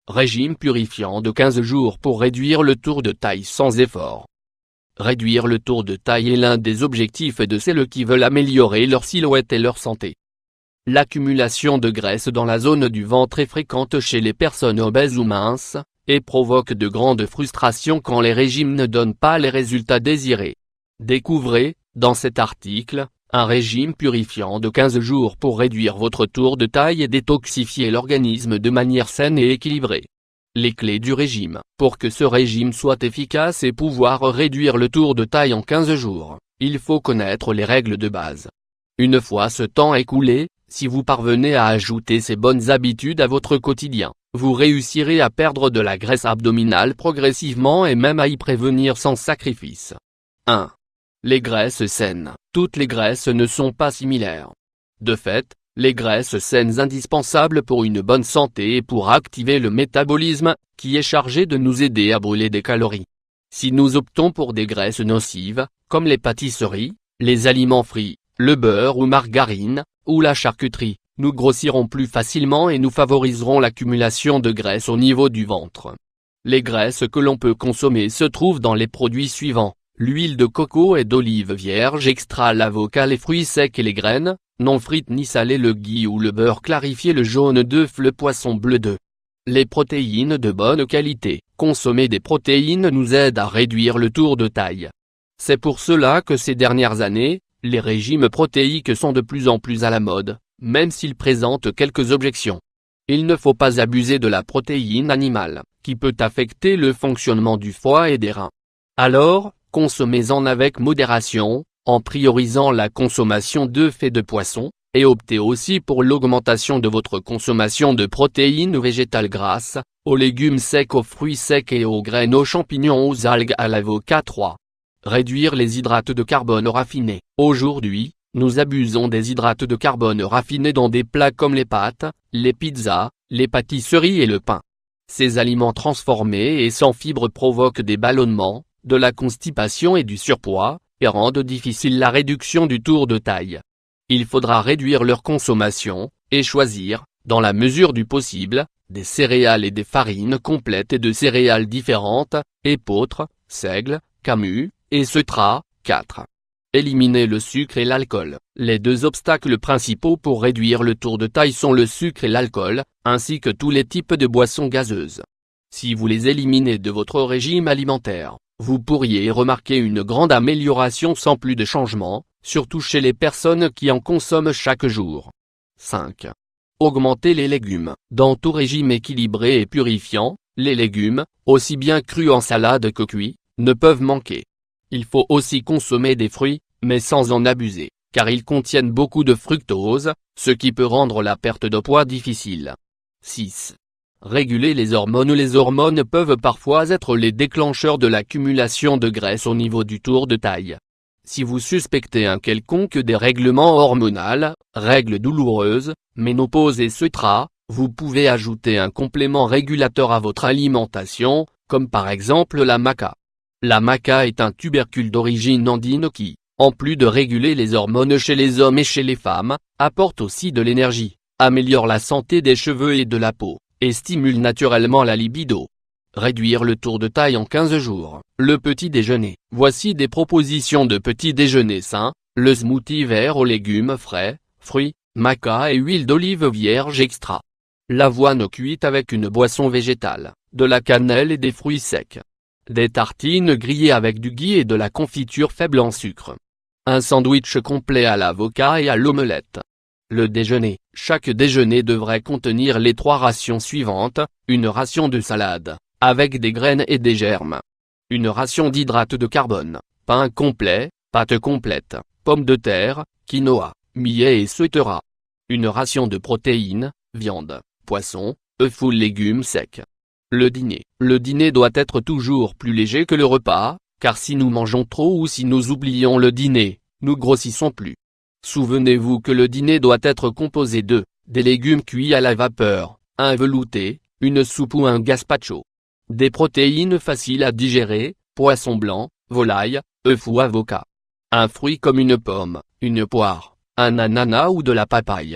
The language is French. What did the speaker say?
Régime purifiant de 15 jours pour réduire le tour de taille sans effort. Réduire le tour de taille est l'un des objectifs de celles qui veulent améliorer leur silhouette et leur santé. L'accumulation de graisse dans la zone du ventre est fréquente chez les personnes obèses ou minces, et provoque de grandes frustrations quand les régimes ne donnent pas les résultats désirés. Découvrez, dans cet article, un régime purifiant de 15 jours pour réduire votre tour de taille et détoxifier l'organisme de manière saine et équilibrée. Les clés du régime. Pour que ce régime soit efficace et pouvoir réduire le tour de taille en 15 jours, il faut connaître les règles de base. Une fois ce temps écoulé, si vous parvenez à ajouter ces bonnes habitudes à votre quotidien, vous réussirez à perdre de la graisse abdominale progressivement et même à y prévenir sans sacrifice. 1. Les graisses saines. Toutes les graisses ne sont pas similaires. De fait, les graisses saines indispensables pour une bonne santé et pour activer le métabolisme, qui est chargé de nous aider à brûler des calories. Si nous optons pour des graisses nocives, comme les pâtisseries, les aliments frits, le beurre ou margarine, ou la charcuterie, nous grossirons plus facilement et nous favoriserons l'accumulation de graisse au niveau du ventre. Les graisses que l'on peut consommer se trouvent dans les produits suivants: l'huile de coco et d'olive vierge extra, l'avocat, les fruits secs et les graines, non frites ni salées, le ghee ou le beurre clarifié, le jaune d'œuf, le poisson bleu d'œuf. Les protéines de bonne qualité. Consommer des protéines nous aide à réduire le tour de taille. C'est pour cela que ces dernières années, les régimes protéiques sont de plus en plus à la mode, même s'ils présentent quelques objections. Il ne faut pas abuser de la protéine animale, qui peut affecter le fonctionnement du foie et des reins. Alors, consommez-en avec modération, en priorisant la consommation d'œufs et de poissons, et optez aussi pour l'augmentation de votre consommation de protéines végétales grasses, aux légumes secs, aux fruits secs et aux graines, aux champignons, aux algues, à l'avocat. 3. Réduire les hydrates de carbone raffinés. Aujourd'hui, nous abusons des hydrates de carbone raffinés dans des plats comme les pâtes, les pizzas, les pâtisseries et le pain. Ces aliments transformés et sans fibres provoquent des ballonnements, de la constipation et du surpoids, et rendent difficile la réduction du tour de taille. Il faudra réduire leur consommation, et choisir, dans la mesure du possible, des céréales et des farines complètes et de céréales différentes, épeautre, seigle, camus, et seutras. 4. Éliminer le sucre et l'alcool. Les deux obstacles principaux pour réduire le tour de taille sont le sucre et l'alcool, ainsi que tous les types de boissons gazeuses. Si vous les éliminez de votre régime alimentaire, vous pourriez remarquer une grande amélioration sans plus de changement, surtout chez les personnes qui en consomment chaque jour. 5. Augmenter les légumes. Dans tout régime équilibré et purifiant, les légumes, aussi bien crus en salade que cuits, ne peuvent manquer. Il faut aussi consommer des fruits, mais sans en abuser, car ils contiennent beaucoup de fructose, ce qui peut rendre la perte de poids difficile. 6. Réguler les hormones. Les hormones peuvent parfois être les déclencheurs de l'accumulation de graisse au niveau du tour de taille. Si vous suspectez un quelconque dérèglement hormonal, règles douloureuses, ménopause et seutras, vous pouvez ajouter un complément régulateur à votre alimentation, comme par exemple la maca. La maca est un tubercule d'origine andine qui, en plus de réguler les hormones chez les hommes et chez les femmes, apporte aussi de l'énergie, améliore la santé des cheveux et de la peau, et stimule naturellement la libido. Réduire le tour de taille en 15 jours. Le petit déjeuner. Voici des propositions de petit déjeuner sain: le smoothie vert aux légumes frais, fruits, maca et huile d'olive vierge extra. L'avoine cuite avec une boisson végétale, de la cannelle et des fruits secs. Des tartines grillées avec du ghee et de la confiture faible en sucre. Un sandwich complet à l'avocat et à l'omelette. Le déjeuner. Chaque déjeuner devrait contenir les 3 rations suivantes: une ration de salade, avec des graines et des germes. Une ration d'hydrates de carbone, pain complet, pâte complète, pommes de terre, quinoa, millet et seutras. Une ration de protéines, viande, poisson, œufs ou légumes secs. Le dîner. Le dîner doit être toujours plus léger que le repas, car si nous mangeons trop ou si nous oublions le dîner, nous grossissons plus. Souvenez-vous que le dîner doit être composé de des légumes cuits à la vapeur, un velouté, une soupe ou un gazpacho. Des protéines faciles à digérer, poisson blanc, volaille, œuf ou avocat. Un fruit comme une pomme, une poire, un ananas ou de la papaye.